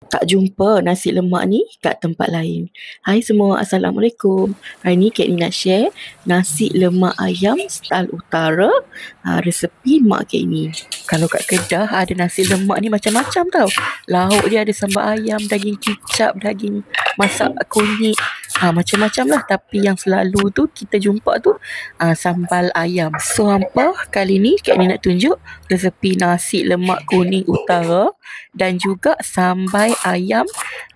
Tak jumpa nasi lemak ni kat tempat lain. Hai semua, Assalamualaikum. Hari ni Kak Ni nak share nasi lemak ayam style utara, resepi mak Kak Ni. Kalau kat Kedah ada nasi lemak ni macam-macam tau. Lauk dia ada sambal ayam, daging kicap, daging masak kunyit. Macam-macam lah. Tapi yang selalu tu kita jumpa tu sambal ayam. So hampa kali ni Kak Ni nak tunjuk resepi nasi lemak kuning utara dan juga sambal ayam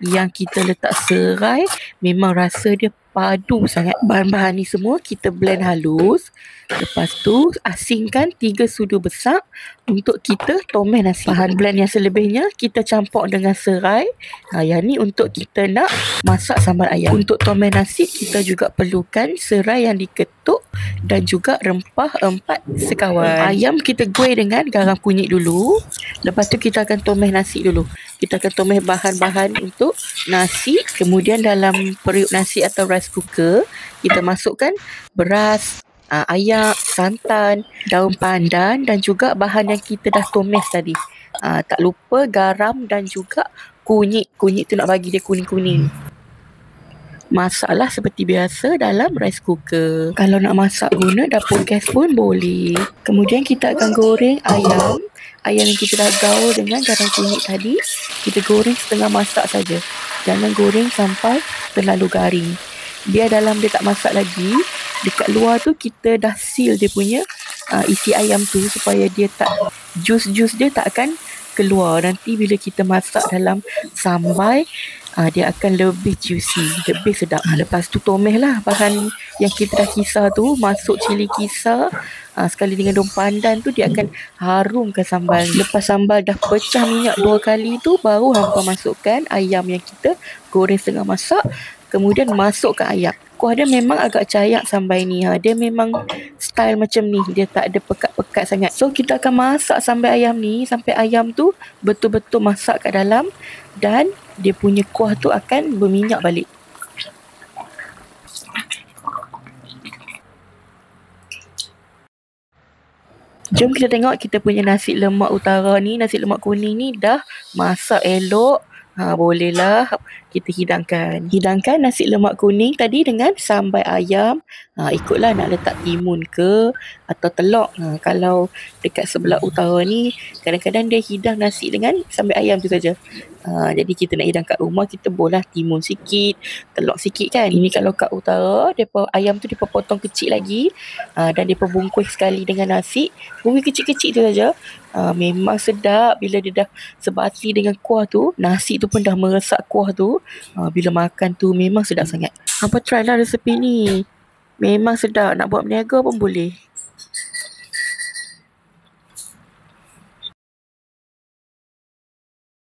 yang kita letak serai. Memang rasa dia padu sangat. Bahan-bahan ni semua kita blend halus. Lepas tu asingkan 3 sudu besar untuk kita tomes nasi. Bahan blend yang selebihnya kita campur dengan serai. Yang ni untuk kita nak masak sambal ayam. Untuk tomes nasi kita juga perlukan serai yang diketuk dan juga rempah 4 sekawan. Ayam kita goreng dengan garam kunyit dulu. Lepas tu kita akan tomes nasi dulu. Kita akan tomes bahan-bahan untuk nasi. Kemudian dalam periuk nasi atau rice cooker kita masukkan beras, ayak, santan, daun pandan dan juga bahan yang kita dah tomes tadi. Tak lupa garam dan juga kunyit. Kunyit tu nak bagi dia kuning-kuning. Masaklah seperti biasa dalam rice cooker. Kalau nak masak guna dapur gas pun boleh. Kemudian kita akan goreng ayam. Ayam yang kita dah gaul dengan garam kunyit tadi, kita goreng setengah masak saja. Jangan goreng sampai terlalu garing. Biar dalam dia tak masak lagi, dekat luar tu kita dah seal dia punya isi ayam tu supaya dia tak, jus-jus dia tak akan keluar. Nanti bila kita masak dalam sambal, dia akan lebih juicy, lebih sedap. Lepas tu tomes lah bahan yang kita dah kisar tu, masuk cili kisar sekali dengan daun pandan tu, dia akan harumkan sambal. Lepas sambal dah pecah minyak 2 kali tu, baru hampa masukkan ayam yang kita goreng setengah masak. Kemudian masukkan ayam. Kuah dia memang agak cayak sambal ni. Dia memang style macam ni. Dia tak ada pekat-pekat sangat. So kita akan masak sambal ayam ni sampai ayam tu betul-betul masak kat dalam dan dia punya kuah tu akan berminyak balik. Jom kita tengok kita punya nasi lemak utara ni, nasi lemak kuning ni dah masak elok. Bolehlah kita hidangkan. Hidangkan nasi lemak kuning tadi dengan sambal ayam. Ikutlah nak letak timun ke atau telur. Kalau dekat sebelah utara ni, kadang-kadang dia hidang nasi dengan sambal ayam tu saja. Jadi kita nak hidang kat rumah, kita boleh timun sikit, telur sikit kan. Ini kalau kat utara, ayam tu dia potong kecil lagi dan dia bungkus sekali dengan nasi. Bungkus kecil-kecil tu saja. Memang sedap bila dia dah sebati dengan kuah tu. Nasi tu pun dah meresap kuah tu. Bila makan tu memang sedap sangat. Hampa try lah resepi ni. Memang sedap. Nak buat berniaga pun boleh.